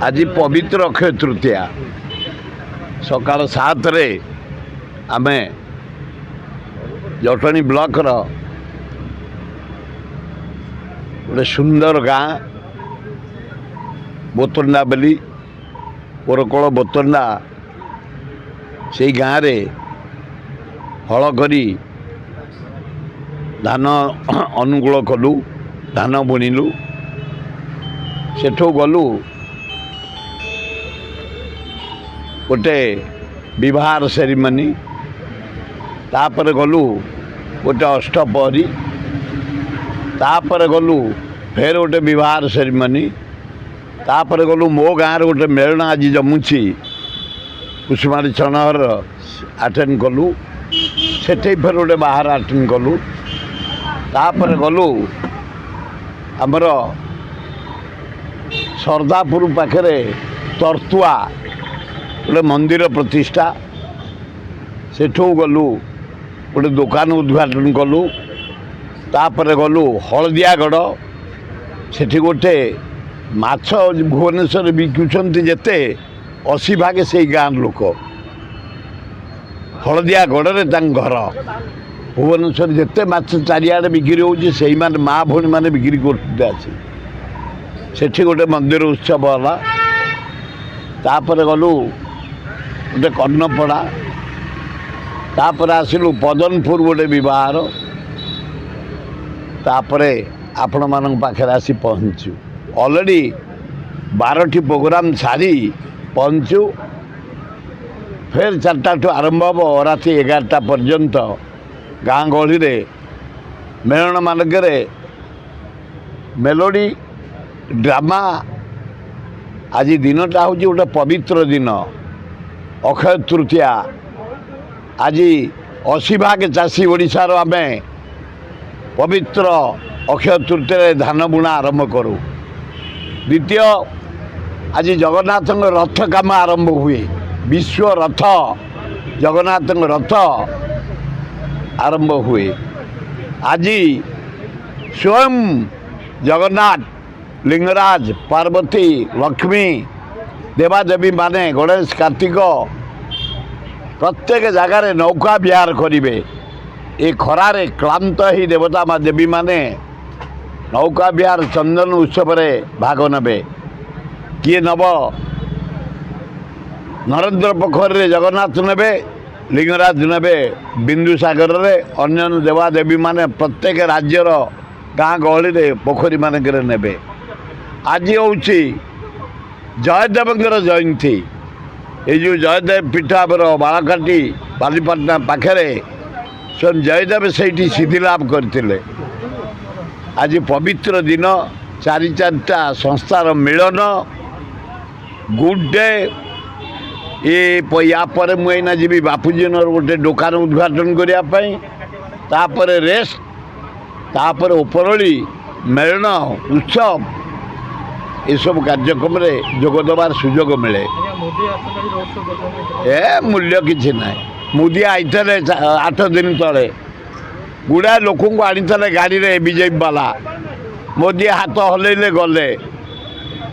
आज पवित्र अक्षय तृतीया सकाल 7 आम जटणी ब्लॉक गोटे सुंदर गाँ बोतंडा बेली पोरकल बोतंडा से गाँव रे हल करी धान अनुकूल कलु धान बुणिलु सेठू गलु गोटे विवाह सेरिमनी तापर गलु गोटे अष्टपहरी तापर गलु फेर गोटे विवाह सेरिमनी तापर गलु मो गाँव गोटे मेलण आज जमुची कुसुमारी छणहर अटेंड कलु सेठे फेर गोटे बाहर अटेंड कलु तापर गलु आमर सरदापुर पाखे तरतुआ गोटे मंदिर प्रतिष्ठा सेठू गलु गोटे दुकान उद्घाटन कलु तापर गलु हलदियागढ़ सेठी गोटे माछ भुवनेश्वर बिकुंट जेते 80 भाग से गाँव लोक हलदियागढ़ घर भुवनेश्वर जेते माछ चारिआडे बिक्री होची से माँ भौणी मैंने बिक्री करते सेठी गोटे मंदिर उत्सव है तापर गलु गोटे कर्णपड़ा तापर आसिलु पदनपुर गोटे विवाह तापर आपण मान पाखे आसी पहुँचु ऑलरेडी 12टी प्रोग्राम सारी पहुँचु फिर 4टा आरंभ हम राति 11टा पर्यंत गाँ गहली मेलण मानक मेलोडी ड्रामा आज दिनटा हूँ गोटे पवित्र दिन अक्षय तृतीया आज 80 भाग चाषी ओडिशार आम पवित्र अक्षय तृतीय धान बुणा आरंभ करूँ द्वितीय आज जगन्नाथ रथ काम आरंभ हुए विश्व रथ जगन्नाथ रथ आरंभ हुए आज स्वयं जगन्नाथ लिंगराज पार्वती लक्ष्मी देवादेवी माने गणेश कार्तिक प्रत्येक जगार नौका विहार करेंगे ये खरारे क्लांत ही देवता मा देवी माने नौका विहार चंदन उत्सव भाग ने किए नब नरेंद्र पोखर जगन्नाथ ने लिंगराज ने बिंदुसागर अन्य देवादेवी माने प्रत्येक राज्यर गाँ गहली पोखरी मानक ने आज हूँ जयदेव जयंती ये जो जयदेव पीठ आमर बालकाटी बालीपाटना पाखे स्वयं जयदेव से सिद्धि लाभ करते आज पवित्र दिन 4 संस्थार मिलन गुड डे या मुझे जी बापूजी गोटे दुकान उद्घाटन करने तापर रेस्ट तापर उपरली मेलण उत्सव ये सब कार्यक्रम में जोगदेवार सुजोग मिले ए मूल्य किसी ना मोदी आईते 8 दिन तले गुड़ाए लोक आनी गाड़ी रे बीजेपी वाला मोदी हाथ हल्ले गले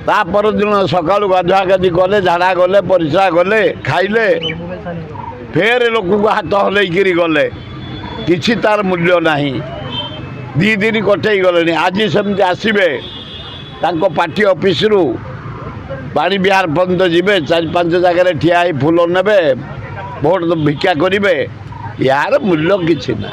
तापर दिन सका गाधुआ गाधी गले झाड़ा गले परिस्रा गले खाइले फेर लोक हाथ हल्ले गले किसी तार मूल्य नहीं 2 दिन कटे गले आज सेमती आसबे पार्टी ऑफिस रु पानी बिहार पर्यंत जीवे 4-5 जगह ठिया फूल ने भोट भिक्षा करेंगे यार मूल्य किसी ना।